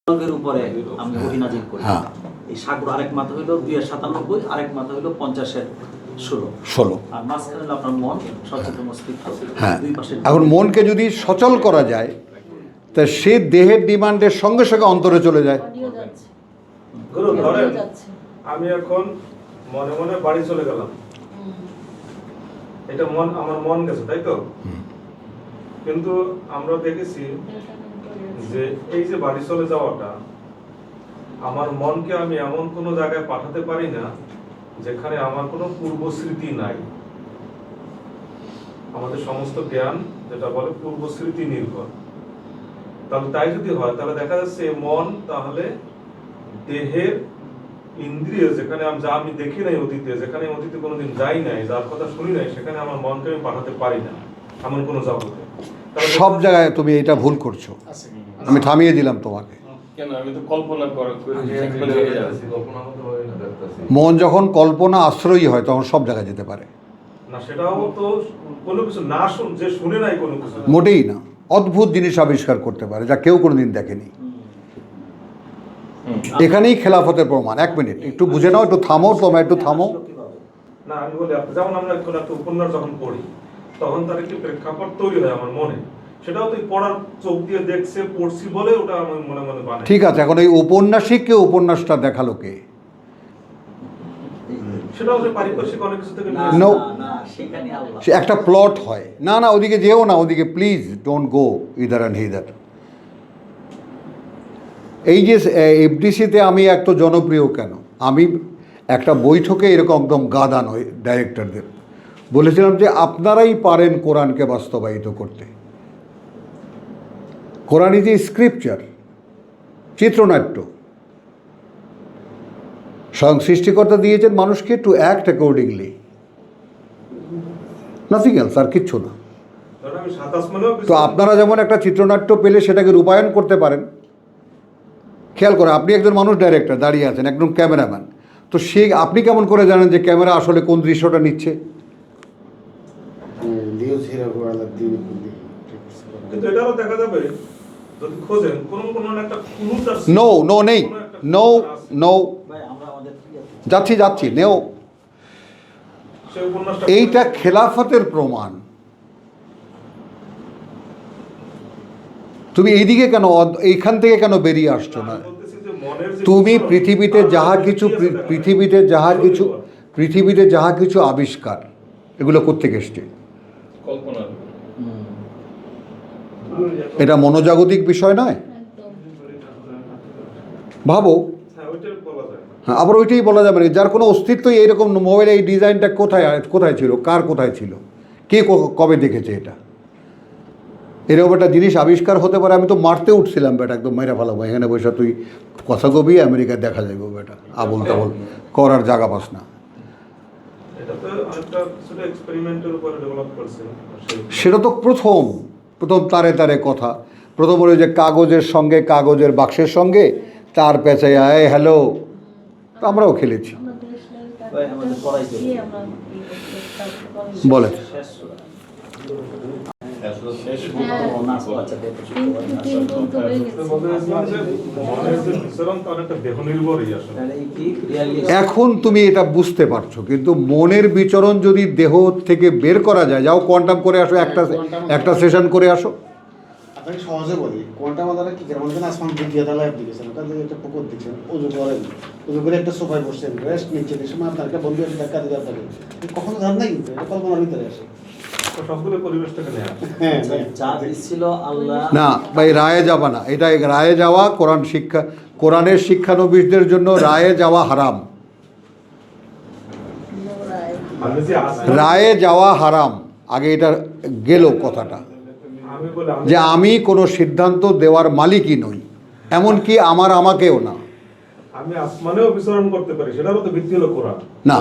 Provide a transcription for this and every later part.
উপরে আমি ওহী নাযিল করি। এই সাগর আরেক মাথা হইল 297, আরেক মাথা হইল 50-এর 16 আর মাঝখানে হলো আপনার মন, সচেতন মস্তিষ্ক। দুই পাশে এখন মনকে যদি সচল করা যায় তা সে দেহের ডিমান্ডের সঙ্গে সঙ্গে অন্তরে চলে যায়। গুরু ধরেন আমি এখন মনে মনে বাড়ি চলে গেলাম, এটা মন, আমার মন গেছে, তাই তো? কিন্তু আমরা দেখেছি যে এই যে বাড়ি চলে যাওয়াটা, আমার মনকে আমি এমন কোনো জায়গায় পাঠাতে পারি না যেখানে আমার কোনো পূর্ব স্মৃতি নাই। আমাদের সমস্ত জ্ঞান যেটা বলে পূর্ব স্মৃতি নির্ভর। তাহলে তাই যদি হয় তাহলে দেখা যাচ্ছে মন তাহলে দেহের ইন্দ্রিয়, যেখানে আমি দেখি নাই অতীতে, যেখানে অতীতে কোনোদিন যাই নাই, যার কথা শুনি নাই, সেখানে আমার মনকে আমি পাঠাতে পারি না এমন কোনো জগতে। সব জায়গায় তুমি এটা ভুল করছো, আমি থামিয়ে দিলাম তোমাকে। কেন? আমি তো কল্পনা করি, মন যখন কল্পনা আশ্রয়ী হয় তখন সব জায়গায় যেতে পারে না। সেটাও তো কোনো কিছু না যে শুনে নাই কোনো কিছু, মোটেই না। অদ্ভুত জিনিস আবিষ্কার করতে পারে যা কেউ কোনোদিন দেখেনি। এখানেই খেলাফতের প্রমাণ। এক মিনিট, একটু বুঝে নাও, একটু থামো, তোমরা একটু থামো। না আমি বলি, যেমন আমরা কোনো একটা উপন্যাস যখন পড়ি তখন তার একটি প্রেক্ষাপট তৈরি হয় আমার মনে, সেটাও তো পড়ার চোখ দিয়ে দেখছে, পড়ছি বলে ওটা আমার মনে মনে বানায়। ঠিক আছে, এখন এই ঔপন্যাসিককে উপন্যাসটা দেখালো কে? সেটাও যে পারিপার্শ্বিক অনেক কিছু থেকে No. সেখানে আল্লাহ। সে একটা প্লট হয়। না না, ওদিকে যেও না, ওদিকে please don't go hither and thither. এই যে এফডিসিতে আমি এত জনপ্রিয় কেন? আমি একটা বৈঠকে এরকম একদম গাদা নয় ডাইরেক্টরদের বলেছিলাম যে আপনারাই পারেন কোরআনকে বাস্তবায়িত করতে। কোরআন ইজ এ স্ক্রিপচার, চিত্রনাট্য। স্বয়ং সৃষ্টিকর্তা দিয়েছেন মানুষকে to act accordingly, nothing else, আর কিচ্ছু না। তো আপনারা যেমন একটা চিত্রনাট্য পেলে সেটাকে রূপায়ণ করতে পারেন। খেয়াল করে, আপনি একজন মানুষ ডাইরেক্টর দাঁড়িয়ে আছেন, একজন ক্যামেরাম্যান, তো সে আপনি কেমন করে জানেন যে ক্যামেরা আসলে কোন দৃশ্যটা নিচ্ছে? কিন্তু এটাও দেখা যাবে যদি খোঁজেন কোন একটা ক্লুটার নো নো নেই, নো নো, ভাই আমরা আমাদের যাচ্ছি নেও। এইটা খেলাফতের প্রমাণ। তুমি এইদিকে কেন, এইখান থেকে কেন বেরিয়ে আসছো না? তুমি পৃথিবীতে যাহা কিছু আবিষ্কার, এগুলো কোত্থেকে এসছে? এটা মনোজাগতিক বিষয় নয়? ভাবো। হ্যাঁ, আবার ওইটাই বলা যাবে না যার কোনো অস্তিত্বই এইরকম। মোবাইলে এই ডিজাইনটা কোথায় ছিল, কার কোথায় ছিল, কে কবে দেখেছে এটা? এরকম একটা জিনিস আবিষ্কার হতে পারে। আমি তো মারতে উঠছিলাম বেটা, একদম মেরে ফেলাবো, এখানে বসে তুই কথা কবি, আমেরিকায় দেখা যাবে বেটা, আবল তাবল করার জায়গা পাস না। সেটা তো প্রথম তারে তারে কথা। প্রথম হলো যে কাগজের সঙ্গে, কাগজের বাক্সের সঙ্গে তার পেঁচাই আয় হ্যালো, আমরাও খেলেছি। বলে এখন তুমি এটা বুঝতে পারছো, কিন্তু মনের বিচরণ যদি দেহ থেকে বের করা যায়, যাও কোয়ান্টাম করে আসো, একটা সেশন করে আসো। আপনাকে সহজে বলি, কোয়ান্টাম আলাদা কি করে বলছেন? আসমান দিকে তাহলে অ্যাপ্লিকেশন, ওখান থেকে একটা পুকুর দিচ্ছেন, উজু করেন, উজু করে একটা সোফায় বসছেন, রেস্ট নিচ্ছেন, এই সময় আপনার একটা বন্ধু একটা দেখা দিয়ে আপনাকে কখনো ধার নাই, কিন্তু এটা কল্পনার ভিতরে আসে। সবগুলো পরিবেশটাকে নেয় না ভাই, রায়ে যাবা না। এটা রায়ে যাওয়া কোরআনের শিক্ষানবিশদের জন্য রায়ে যাওয়া হারাম। রায়ে যাওয়া হারাম। আগে এটা গেল কথাটা, যে আমি কোনো সিদ্ধান্ত দেওয়ার মালিকই নই, এমনকি আমাকেও না। আমি আসমানেও বিচরণ করতে পারি, সেটারও তো ভিত্তি হলো কোরআন। না,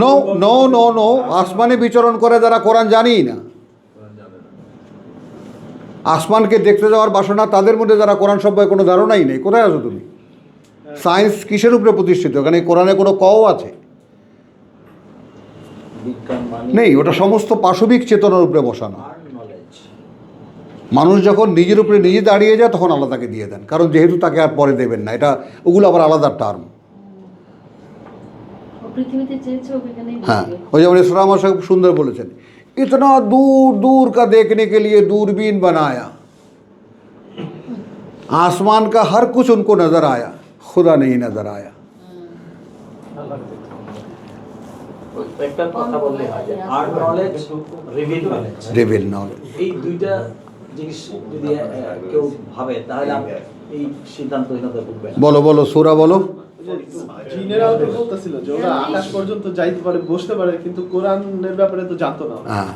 নো নো নো নো, আসমানে বিচরণ করে যারা কোরআন জানেই না, আসমানকে দেখতে যাওয়ার বাসনা তাদের মধ্যে যারা কোরআন সম্পর্কে কোনো ধারণাই নেই। কোথায় আছো তুমি? সায়েন্স কিসের উপরে প্রতিষ্ঠিত? এখানে কোরআনে কোনো কও আছে? নেই। ওটা সমস্ত পাশবিক চেতনার উপরে বসানো। মানুষ যখন নিজের উপরে নিজে দাঁড়িয়ে যায় তখন আল্লাহ তাকে দিয়ে দেন, কারণ যেহেতু তাকে আর পরে দেবেন না, এটা ওগুলো আবার আলাদা টার্ম। পৃথিবীতে চেয়েছে ওখানেই হ্যাঁ, ওই যেমন ইসলাম আমার সাহেব সুন্দর বলেছেন, इतना दूर दूर का देखने के लिए दूरबीन बनाया, आसमान का हर कुछ उनको नजर आया, खुदा नहीं नजर आया। একটা কথা বললে হয় যে art knowledge, reveal knowledge, reveal knowledge, এই দুইটা জিনিস যদি কেউ ভাবে তাহলে এই সিদ্ধান্তহীনতা ভুগবে না। বলো বলো সূরা বলো। জিনেরাও তো বলতেছিল যে ওরা আকাশ পর্যন্ত যাইতে পারে, বসতে পারে, কিন্তু কোরআনের ব্যাপারে তো জানতো না। হ্যাঁ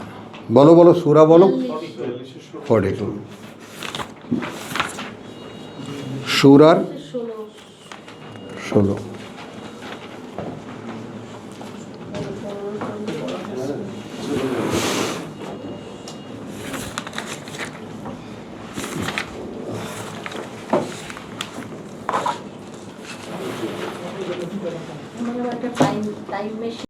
বলো বলো সূরা বলো। 42 সূরার 16। একটা টাইম মেশিন